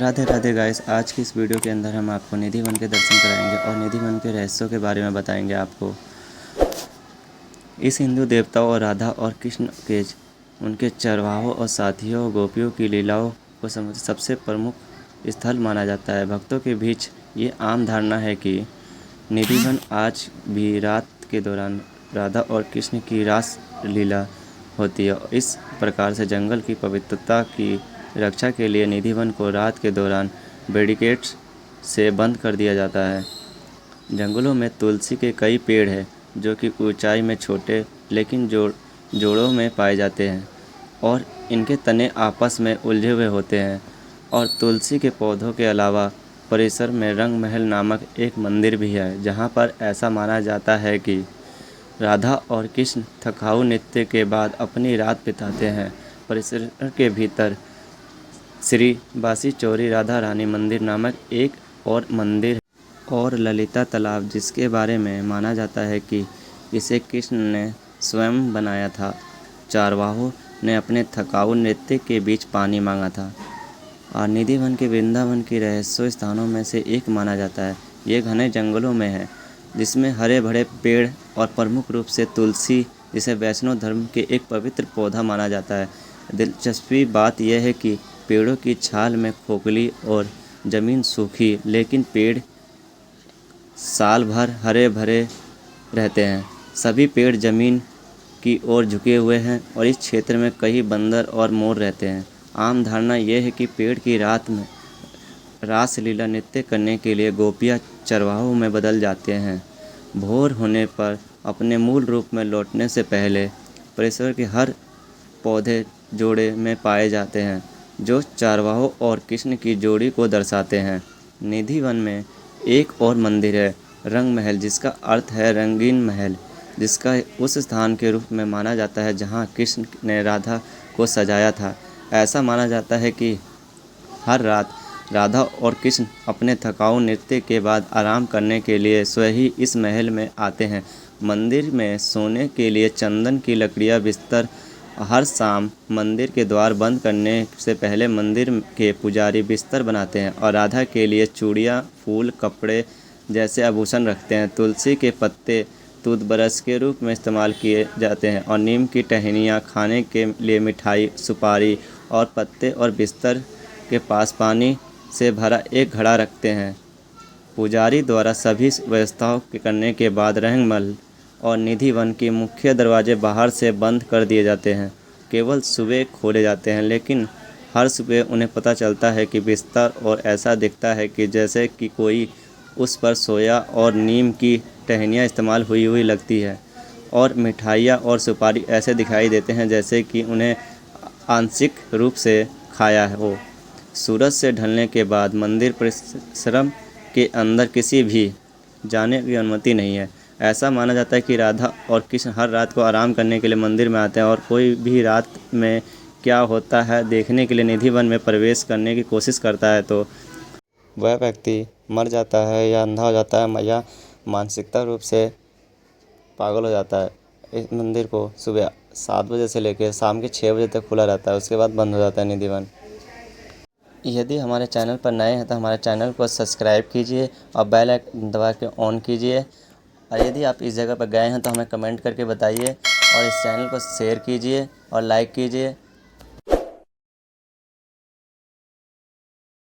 Radhe Radhe guys. आज की इस वीडियो के अंदर हम आपको निधि वन के दर्शन कराएंगे और निधि वन के रहस्यों के बारे में बताएंगे आपको। इस हिंदू देवताओं और राधा और कृष्ण के उनके चरवाहों और साथियों गोपियों की लीलाओं को समझ सबसे प्रमुख स्थल माना जाता है। भक्तों के बीच ये आम धारणा है कि निधि वन आज भी रात के दौरान राधा और कृष्ण की रास लीला होती है। इस प्रकार से जंगल की पवित्रता की रक्षा के लिए निधि वन को रात के दौरान बैरिकेड्स से बंद कर दिया जाता है। जंगलों में तुलसी के कई पेड़ हैं जो कि ऊंचाई में छोटे लेकिन जोड़ों में पाए जाते हैं और इनके तने आपस में उलझे हुए होते हैं। और तुलसी के पौधों के अलावा परिसर में रंग महल नामक एक मंदिर भी है, जहां पर ऐसा माना जाता है कि राधा और कृष्ण थकाऊ नृत्य के बाद अपनी रात बिताते हैं। परिसर के भीतर श्री बासी चौरी राधा रानी मंदिर नामक एक और मंदिर और ललिता तालाब, जिसके बारे में माना जाता है कि इसे कृष्ण ने स्वयं बनाया था। चारवाहों ने अपने थकाऊ नृत्य के बीच पानी मांगा था। और निधि वन के वृंदावन के रहस्य स्थानों में से एक माना जाता है। ये घने जंगलों में है जिसमें हरे भरे पेड़ और प्रमुख रूप से तुलसी, जिसे वैष्णव धर्म के एक पवित्र पौधा माना जाता है। दिलचस्पी बात यह है कि पेड़ों की छाल में खोखली और ज़मीन सूखी, लेकिन पेड़ साल भर हरे भरे रहते हैं। सभी पेड़ ज़मीन की ओर झुके हुए हैं और इस क्षेत्र में कई बंदर और मोर रहते हैं। आम धारणा यह है कि पेड़ की रात में रासलीला नृत्य करने के लिए गोपियाँ चरवाहों में बदल जाते हैं। भोर होने पर अपने मूल रूप में लौटने से पहले परिसर के हर पौधे जोड़े में पाए जाते हैं, जो चारवाहों और कृष्ण की जोड़ी को दर्शाते हैं। निधि वन में एक और मंदिर है, रंग महल, जिसका अर्थ है रंगीन महल, जिसका उस स्थान के रूप में माना जाता है जहां कृष्ण ने राधा को सजाया था। ऐसा माना जाता है कि हर रात राधा और कृष्ण अपने थकाऊ नृत्य के बाद आराम करने के लिए स्वयं ही इस महल में आते हैं। मंदिर में सोने के लिए चंदन की लकड़ियां, बिस्तर। हर शाम मंदिर के द्वार बंद करने से पहले मंदिर के पुजारी बिस्तर बनाते हैं और राधा के लिए चूड़ियाँ, फूल, कपड़े जैसे आभूषण रखते हैं। तुलसी के पत्ते टूथब्रश के रूप में इस्तेमाल किए जाते हैं और नीम की टहनियाँ खाने के लिए मिठाई, सुपारी और पत्ते, और बिस्तर के पास पानी से भरा एक घड़ा रखते हैं। पुजारी द्वारा सभी व्यवस्थाओं के करने के बाद रंगमहल और निधि वन के मुख्य दरवाजे बाहर से बंद कर दिए जाते हैं। केवल सुबह खोले जाते हैं, लेकिन हर सुबह उन्हें पता चलता है कि बिस्तर और ऐसा दिखता है कि जैसे कि कोई उस पर सोया, और नीम की टहनियाँ इस्तेमाल हुई हुई लगती है, और मिठाइयाँ और सुपारी ऐसे दिखाई देते हैं जैसे कि उन्हें आंशिक रूप से खाया हो। सूरज से ढलने के बाद मंदिर परिसर के अंदर किसी भी जाने की अनुमति नहीं है। ऐसा माना जाता है कि राधा और कृष्ण हर रात को आराम करने के लिए मंदिर में आते हैं, और कोई भी रात में क्या होता है देखने के लिए निधि वन में प्रवेश करने की कोशिश करता है तो वह व्यक्ति मर जाता है या अंधा हो जाता है या मानसिकता रूप से पागल हो जाता है। इस मंदिर को सुबह 7 बजे से लेकर शाम के 6 बजे तक खुला रहता है, उसके बाद बंद हो जाता है निधि वन। यदि हमारे चैनल पर नए हैं तो हमारे चैनल को सब्सक्राइब कीजिए और बेल आइकन दबा के ऑन कीजिए। और यदि आप इस जगह पर गए हैं तो हमें कमेंट करके बताइए, और इस चैनल को शेयर कीजिए और लाइक कीजिए।